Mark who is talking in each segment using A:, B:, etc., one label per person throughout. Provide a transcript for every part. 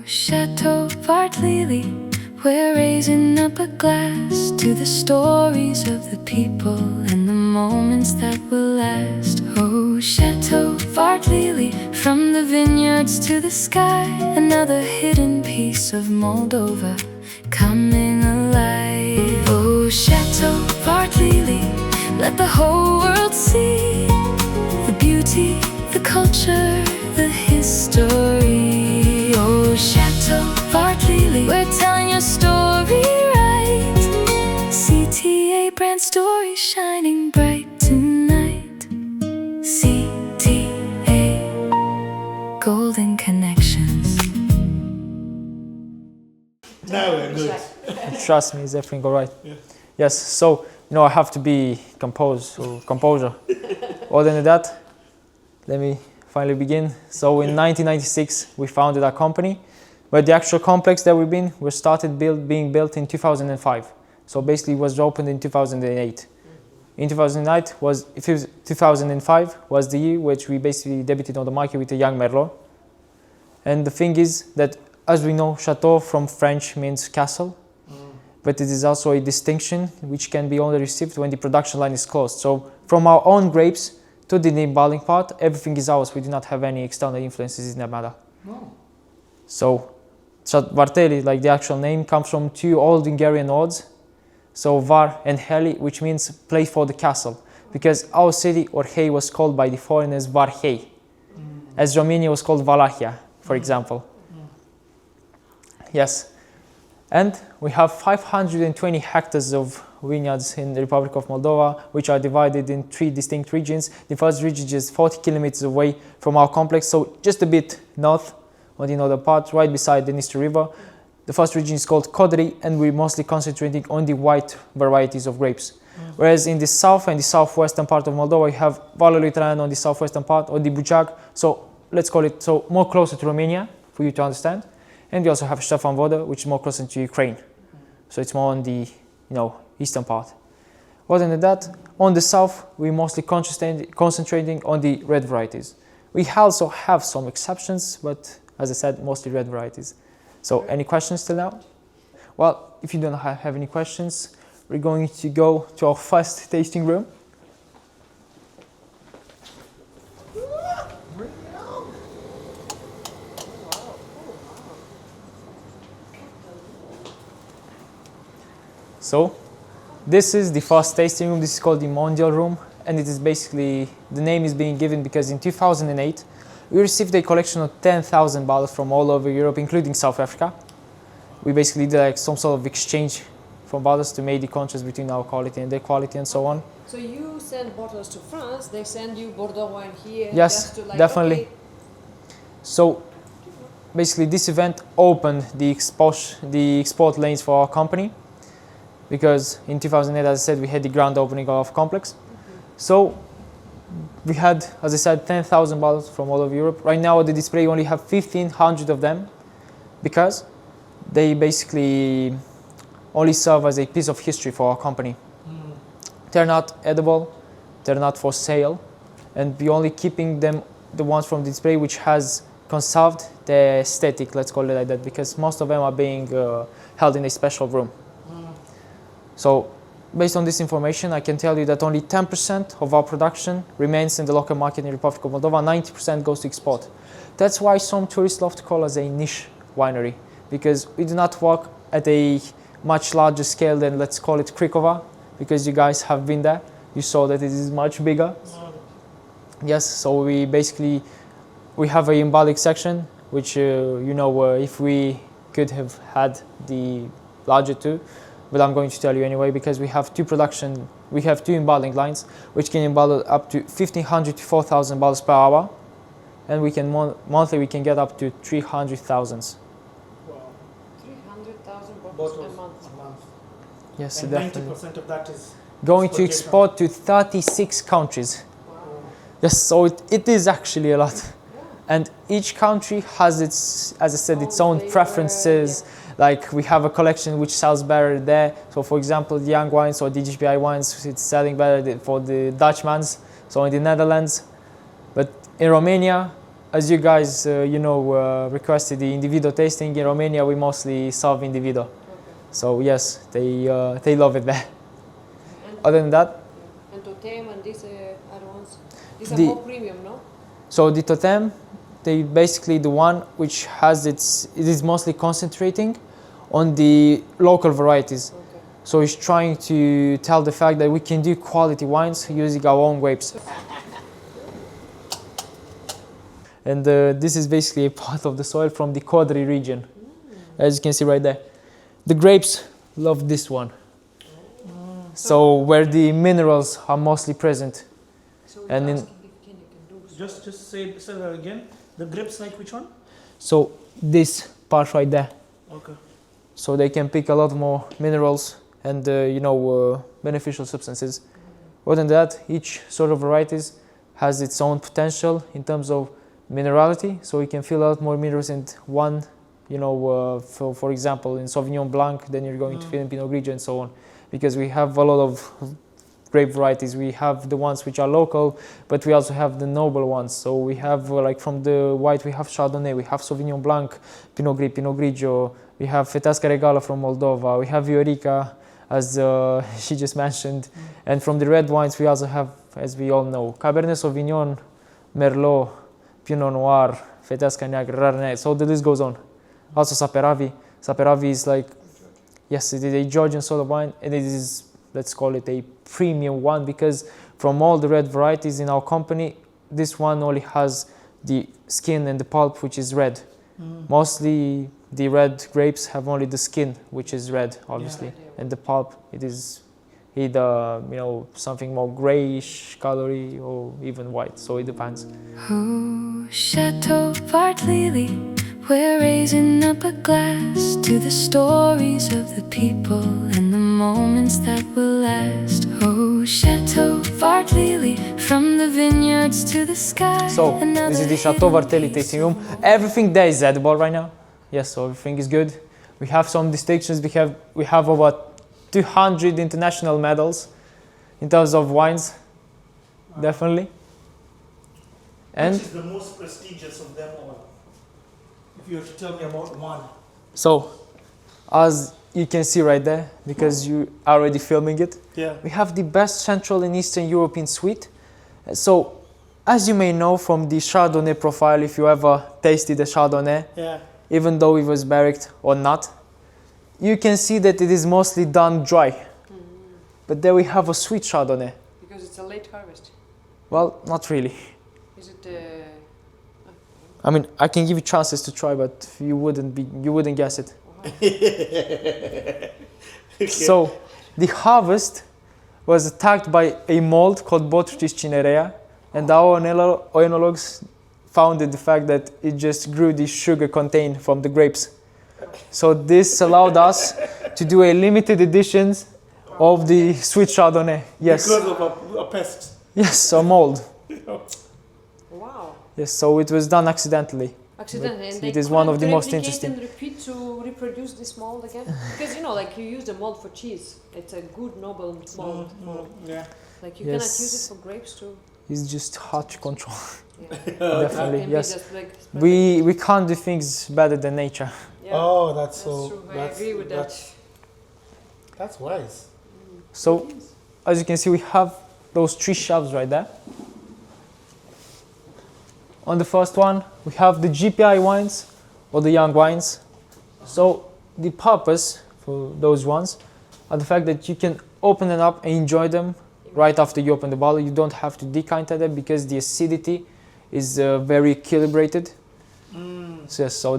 A: Chateau Vartely, we're raising up a glass to the stories of the people and the moments that will last. Oh, Chateau Vartely, from the vineyards to the sky, another hidden piece of Moldova coming alive. Oh, Chateau Vartely, let the whole world see the beauty, the culture, the history. Oh, Chateau Vartely, we're telling your story right. CTA brand story shining bright tonight. CTA Golden Connections.
B: Now we're good.
C: Trust me, is everything all right?
B: Yeah.
C: Yes, so, I have to be composure. Other than that, let me finally begin. So in 1996, we founded our company, but the actual complex that we started being built in 2005. So basically it was opened in 2008. In 2005 was the year which we basically debuted on the market with a young Merlot. And the thing is that, as we know, Chateau from French means castle, but it is also a distinction which can be only received when the production line is closed. So from our own grapes to the embalming part, everything is ours. We do not have any external influences in that matter.
B: No.
C: So Chateau Vartely, like the actual name, comes from two old Hungarian words. So Var and Heli, which means place for the castle. Because our city, Orhei, was called by the foreigners Varhei, as Romania was called Valahia, for example. Yes. And we have 520 hectares of vineyards in the Republic of Moldova, which are divided in 3 distinct regions. The first region is 40 kilometers away from our complex, so just a bit north on the northern part, right beside the Dniester River. The first region is called Codri, and we're mostly concentrating on the white varieties of grapes. Whereas in the south and the southwestern part of Moldova, you have Valul Traian on the southwestern part, or the Buceag, so let's call it more closer to Romania, for you to understand. And we also have Ștefan Vodă, which is more closer to Ukraine. So it's more on the, eastern part. Other than that, on the south, we're mostly concentrating on the red varieties. We also have some exceptions, but as I said, mostly red varieties. So any questions till now? Well, if you don't have any questions, we're going to go to our first tasting room. So, this is the first tasting room. This is called the Mondial Room, and it is basically, the name is being given because in 2008, we received a collection of 10,000 bottles from all over Europe, including South Africa. We basically did like some sort of exchange from bottles to make the contrast between our quality and their quality and so on.
D: So you send bottles to France, they send you Bordeaux wine here?
C: Yes,
D: just to
C: definitely.
D: Okay.
C: So, basically this event opened the export lanes for our company, because in 2008, as I said, we had the grand opening of complex. So we had, as I said, 10,000 bottles from all over Europe. Right now at the display, we only have 1,500 of them, because they basically only serve as a piece of history for our company. They're not edible, they're not for sale, and we're only keeping them, the ones from the display, which has conserved the aesthetic, let's call it like that, because most of them are being held in a special room. So, based on this information, I can tell you that only 10% of our production remains in the local market in the Republic of Moldova, 90% goes to export. That's why some tourists love to call us a niche winery, because we do not work at a much larger scale than, let's call it, Cricova, because you guys have been there. You saw that it is much bigger. Yes, so we have a embolic section, which, if we could have had the larger two, but I'm going to tell you anyway, because we have two embalming lines, which can embottle up to 1,500 to 4,000 bottles per hour, and we can monthly we can get up to 300,000.
D: Wow. 300,000 bottles a month.
C: Yes,
B: And
C: definitely.
B: 90% of that is
C: Going to export to 36 countries.
D: Wow.
C: Yes, so it is actually a lot. And each country has its, as I said, its own
D: flavor,
C: preferences.
D: yeah.
C: Like we have a collection which sells better there. So for example, the young wines or DGPI wines, it's selling better for the Dutch ones. So in the Netherlands. But in Romania, as you guys, requested the individual tasting, in Romania we mostly serve individual. So yes, they love it there.
D: And,
C: Other than that,
D: and Totem and these other ones, these
C: The-
D: are more premium, no?
C: so the Totem, they basically the one which it is mostly concentrating on the local varieties.
D: Okay.
C: So it's trying to tell the fact that we can do quality wines using our own grapes. And this is basically a part of the soil from the Codri region, as you can see right there. The grapes love this one. So where the minerals are mostly present.
D: So
C: And
D: we're
C: in-
D: asking if can do
B: Just say that again. The grapes like which one?
C: So this part right there.
B: Okay.
C: So they can pick a lot more minerals and beneficial substances. Other than that, each sort of varieties has its own potential in terms of minerality. So we can fill out more minerals in one, for example, in Sauvignon Blanc, then you're going to fill in Pinot Grigio and so on. Because we have a lot of grape varieties. We have the ones which are local, but we also have the noble ones. So we have like from the white, we have Chardonnay, we have Sauvignon Blanc, Pinot Gris, Pinot Grigio, we have Feteasca Regală from Moldova, we have Viorica, as she just mentioned. And from the red wines, we also have, as we all know, Cabernet Sauvignon, Merlot, Pinot Noir, Feteasca Neagră, Rarnay. So the list goes on. Also Saperavi. Saperavi is like, yes, it is a Georgian sort of wine, and it is, let's call it a premium one, because from all the red varieties in our company, this one only has the skin and the pulp, which is red. Mostly the red grapes have only the skin, which is red, obviously, and the pulp, it is either something more grayish colory or even white. So it depends.
A: Oh, Chateau Vartely, we're raising up a glass to the stories of the people and the moments that will last. Oh, Chateau Vartely, from the vineyards to the sky.
C: So this is the Chateau Vartely tasting room. Everything there is edible right now. Yes, so everything is good. We have some distinctions. We have about 200 international medals in terms of wines, definitely. And
B: Which is the most prestigious of them all? If you were to tell me about one.
C: so, as you can see right there, because you are already filming it,
B: Yeah.
C: we have the best Central and Eastern European suite. So, as you may know from the Chardonnay profile, if you ever tasted a Chardonnay,
B: Yeah.
C: even though it was barriqued or not, you can see that it is mostly done dry. But there we have a sweet Chardonnay.
D: because it's a late harvest.
C: Well, not really.
D: Is it?
C: I mean, I can give you chances to try, but you wouldn't guess it. So, the harvest was attacked by a mold called Botrytis cinerea, and our oenologues found the fact that it just grew the sugar contained from the grapes. So this allowed us to do a limited editions of the sweet Chardonnay. Yes,
B: Because of a pest.
C: yes, a mold.
D: Wow.
C: Yes, so it was done accidentally.
D: Accidentally, and they
C: it is one of the
D: couldn't
C: most
D: replicate
C: interesting.
D: and repeat to reproduce this mold again, because like you use the mold for cheese. It's a good noble mold.
B: Yeah.
D: Like you cannot
C: Yes.
D: use it for grapes too.
C: It's just hard to control.
D: Yeah.
C: Definitely,
D: Can be
C: yes.
D: just like
C: We can't do things better than nature.
D: yeah,
B: Oh, that's
D: that's
B: so.
D: true. I
B: That's,
D: agree with that.
B: That's wise.
C: So, as you can see, we have those 3 shelves right there. On the first one, we have the GPI wines or the young wines. So, the purpose for those ones are the fact that you can open them up and enjoy them right after you open the bottle. You don't have to decant them because the acidity is very equilibrated. So, yes, so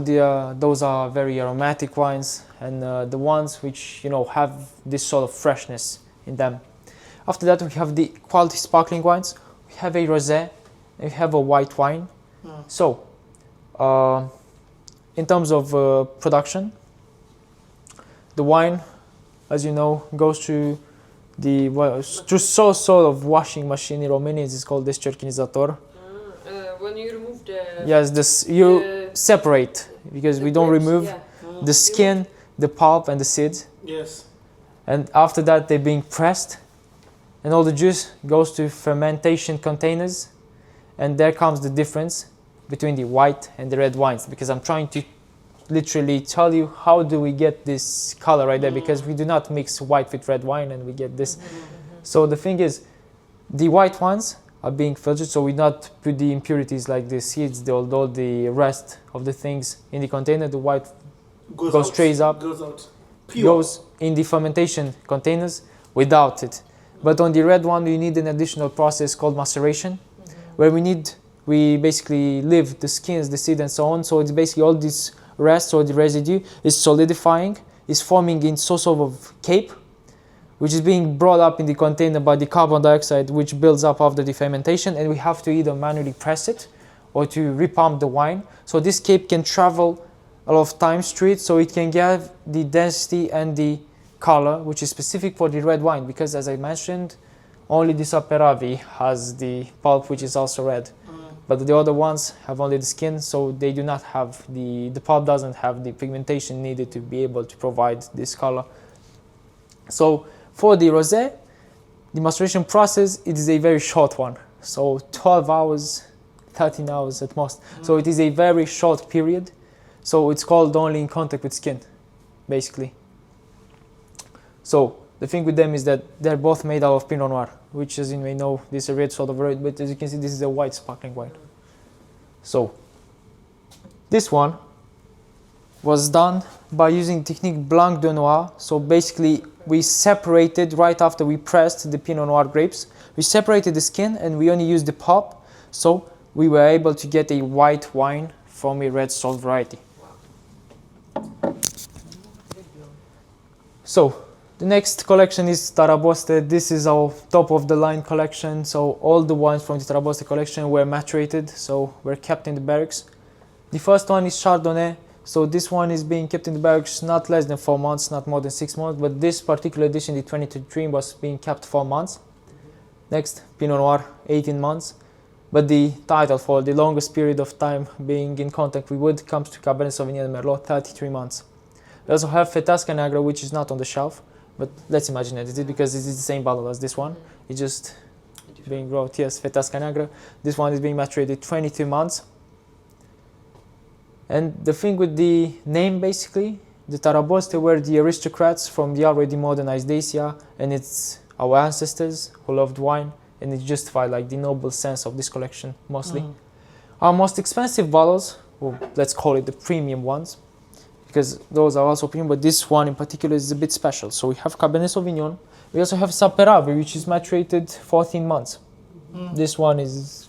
C: those are very aromatic wines, and the ones which have this sort of freshness in them. After that, we have the quality sparkling wines. We have a rosé, and we have a white wine. So, in terms of production, the wine, as you know, goes through through sort of washing machine in Romania. It's called descerchinizator.
D: When you remove the
C: Yes, you separate, because we don't
D: grapes,
C: remove
D: yeah.
C: the skin, the pulp, and the seeds.
B: Yes.
C: And after that, they're being pressed, and all the juice goes to fermentation containers, and there comes the difference. between the white and the red wines, because I'm trying to literally tell you how do we get this color right there, because we do not mix white with red wine and we get this. So the thing is, the white ones are being filtered, so we not put the impurities like the seeds, all the rest of the things in the container. The white goes straight up,
B: goes out. Pure.
C: goes in the fermentation containers without it. But on the red one, we need an additional process called maceration, where we basically leave the skins, the seed and so on. So it's basically all this rest or the residue is solidifying, is forming in some sort of cape, which is being brought up in the container by the carbon dioxide, which builds up after the fermentation, and we have to either manually press it or to repump the wine. So this cape can travel a lot of times through it, so it can get the density and the color, which is specific for the red wine, because as I mentioned, only the Saperavi has the pulp, which is also red. But the other ones have only the skin, so they do not have the pulp doesn't have the pigmentation needed to be able to provide this color. So for the rosé, the maceration process, it is a very short one. So 12 hours, 13 hours at most. So it is a very short period. So it's called only in contact with skin, basically. So the thing with them is that they're both made out of Pinot Noir, which, as you may know, this is a red sort of red, but as you can see, this is a white sparkling wine. So this one was done by using technique Blanc de Noir. So basically, we separated right after we pressed the Pinot Noir grapes. We separated the skin and we only used the pulp. So we were able to get a white wine from a red salt variety. So the next collection is Taraboste. This is our top of the line collection. So all the wines from the Taraboste collection were maturated, so were kept in the barracks. The first one is Chardonnay. So this one is being kept in the barracks not less than 4 months, not more than 6 months, but this particular edition, the 2023, was being kept 4 months. Next, Pinot Noir, 18 months. But the title for the longest period of time being in contact with wood comes to Cabernet Sauvignon and Merlot, 33 months. We also have Fetasca Negra, which is not on the shelf, but let's imagine that it is, because it is the same bottle as this one. It's just being wrote, yes, Fetasca Negra. This one is being maturated 22 months. And the thing with the name, basically, the Taraboste were the aristocrats from the already modernized Dacia, and it's our ancestors who loved wine, and it justified like the noble sense of this collection mostly. Our most expensive bottles, or let's call it the premium ones, because those are also premium, but this one in particular is a bit special. So we have Cabernet Sauvignon. We also have Saperavi, which is maturated 14 months. This one is,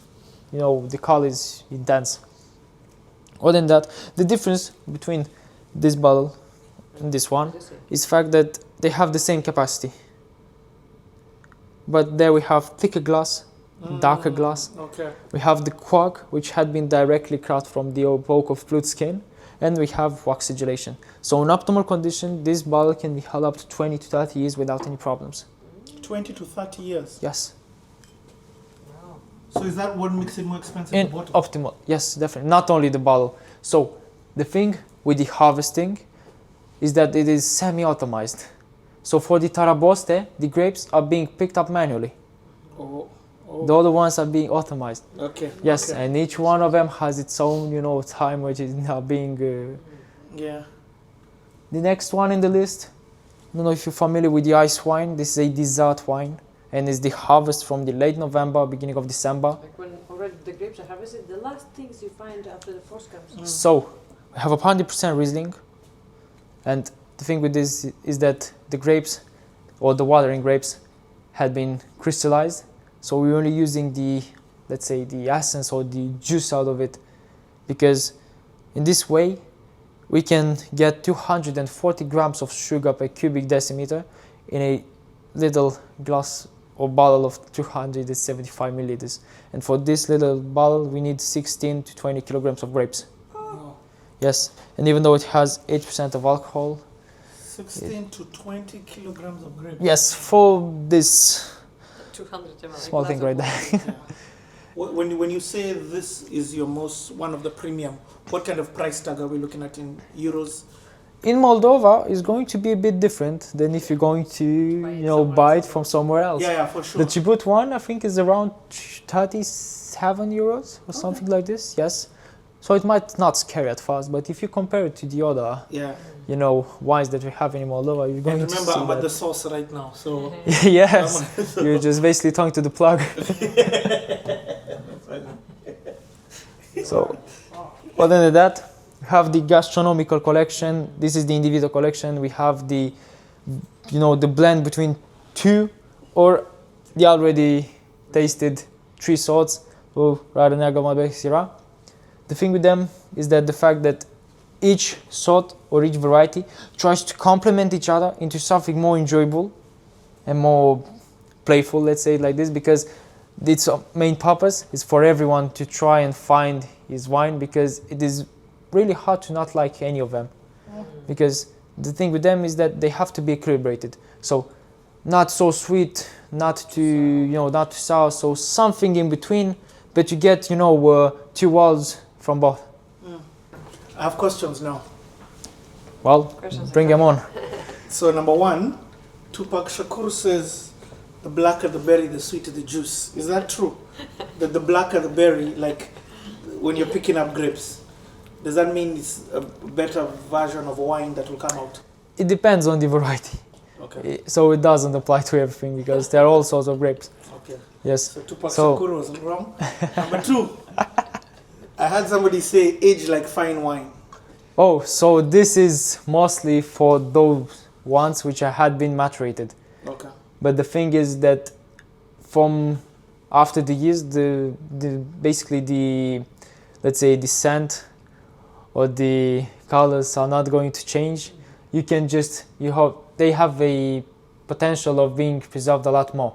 C: you know, the color is intense. Other than that, the difference between this bottle and this one is the fact that they have the same capacity. But there we have thicker glass, darker glass.
B: Okay.
C: We have the cork, which had been directly cut from the oak of flute skin, and we have wax sigillation. So in optimal condition, this bottle can be held up to 20 to 30 years without any problems.
B: 20 to 30 years?
C: Yes.
B: So is that what makes it more expensive?
C: In
B: the bottle?
C: optimal, yes, definitely. Not only the bottle. So the thing with the harvesting is that it is semi-automized. So for the Taraboste, the grapes are being picked up manually.
B: Oh.
C: The other ones are being automized.
B: Okay.
C: Yes,
B: okay.
C: and each one of them has its own, you know, time which is now being.
B: Yeah.
C: The next one in the list, I don't know if you're familiar with the ice wine. This is a dessert wine, and it's the harvest from the late November, beginning of December.
D: Like when already the grapes are harvested, the last things you find after the frost comes.
C: So we have 100% Riesling, and the thing with this is that the grapes, or the watering grapes, had been crystallized. So we're only using the, let's say, the essence or the juice out of it, because in this way we can get 240 grams of sugar per cubic decimeter in a little glass or bottle of 275 milliliters. And for this little bottle we need 16 to 20 kilograms of grapes.
B: Oh.
C: Yes, and even though it has 8% of alcohol.
B: 16 to 20 kilograms of grapes.
C: Yes, for this
D: 200 ml.
C: small thing right there.
B: Yeah. When you say this is your one of the premium, what kind of price tag are we looking at in euros?
C: In Moldova, it's going to be a bit different than if you're going to, buy it from somewhere else.
B: Yeah, for sure.
C: The Chibut one, I think, is around 37 euros or something like this. Yes. So it might not scare at first, but if you compare it to the other,
B: Yeah.
C: wines that we have in Moldova, you're going
B: And
C: to
B: remember,
C: see
B: I'm at
C: that.
B: the sauce right now, so.
C: Yes, you're just basically talking to the plug. So, other than that, we have the gastronomical collection. This is the individual collection. We have the, the blend between two or the already tasted three sorts. So, Rară Neagră, Malbec, Syrah. The thing with them is that the fact that each sort or each variety tries to complement each other into something more enjoyable and more playful, let's say it like this, because its main purpose is for everyone to try and find his wine, because it is really hard to not like any of them. Because the thing with them is that they have to be equilibrated. So not so sweet, not too not too sour, so something in between, but you get two worlds from both.
B: I have questions now.
C: Well,
D: Questions
C: bring them on.
B: So number one, Tupac Shakur says, the blacker the berry, the sweeter the juice. Is that true? That the blacker the berry, like when you're picking up grapes, does that mean it's a better version of wine that will come out?
C: It depends on the variety.
B: Okay.
C: So it doesn't apply to everything, because there are all sorts of grapes.
B: Okay.
C: Yes.
B: So Tupac
C: So-
B: Shakur wasn't wrong. Number two, I had somebody say age like fine wine.
C: Oh, so this is mostly for those ones which had been maturated.
B: Okay.
C: But the thing is that from after the years, basically the, let's say, the scent or the colors are not going to change. You can just, they have a potential of being preserved a lot more.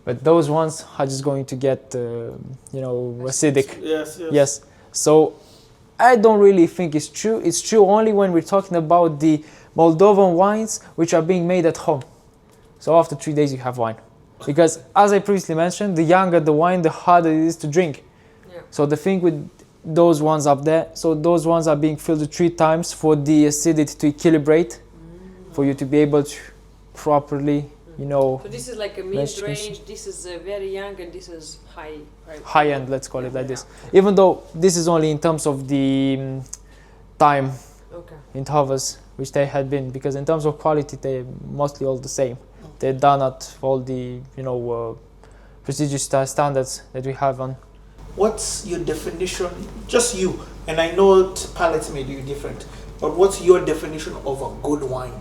C: But those ones are just going to get, acidic.
B: Yes, yes.
C: Yes. So I don't really think it's true. It's true only when we're talking about the Moldovan wines which are being made at home. So after 3 days you have wine. Because as I previously mentioned, the younger the wine, the harder it is to drink.
D: Yeah.
C: So the thing with those ones up there, so those ones are being filtered 3 times for the acidity to equilibrate, for you to be able to properly,
D: So this is like a
C: Let's
D: mid-range, this is very young, and this is high.
C: high end, let's call it like this. Even though this is only in terms of the time
D: Okay.
C: intervals which they had been, because in terms of quality they're mostly all the same. They're done at all the prestigious standards that we have on.
B: What's your definition, just you, and I know palates may do different, but what's your definition of a good wine?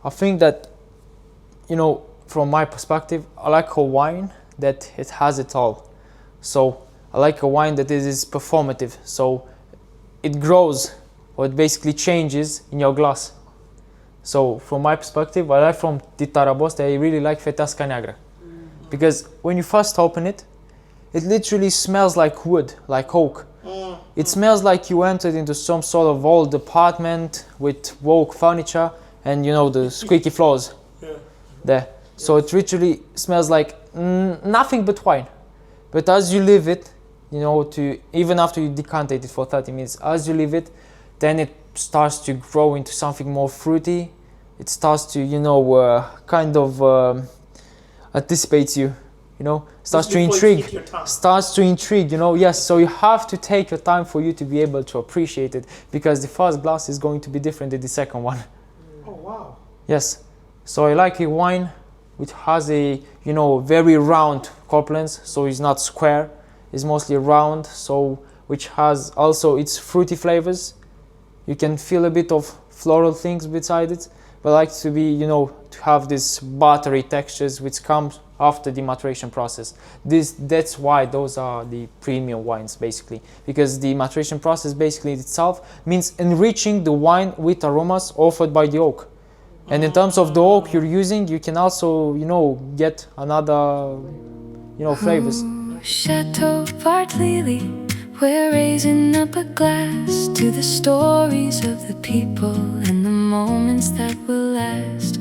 C: I think that, from my perspective, I like a wine that it has it all. So I like a wine that is performative, so it grows or it basically changes in your glass. So from my perspective, I like from the Taraboste, I really like Feteasca Neagră. Because when you first open it, it literally smells like wood, like oak. It smells like you entered into some sort of old apartment with oak furniture and the squeaky floors there. So it literally smells like nothing but wine. But as you leave it, even after you decantate it for 30 minutes, as you leave it, then it starts to grow into something more fruity. It starts to, kind of anticipates you, starts to intrigue. Starts to intrigue, yes. So you have to take your time for you to be able to appreciate it, because the first glass is going to be different than the second one.
B: Oh, wow.
C: Yes. So I like a wine which has a, very round corpulence, so it's not square, it's mostly round, so which has also its fruity flavors. You can feel a bit of floral things beside it, but I like to be, to have this buttery textures which comes after the maturation process. That's why those are the premium wines, basically, because the maturation process basically itself means enriching the wine with aromas offered by the oak. And in terms of the oak you're using, you can also, get another, flavors.
A: Chateau Vartely, we're raising up a glass to the stories of the people and the moments that will last.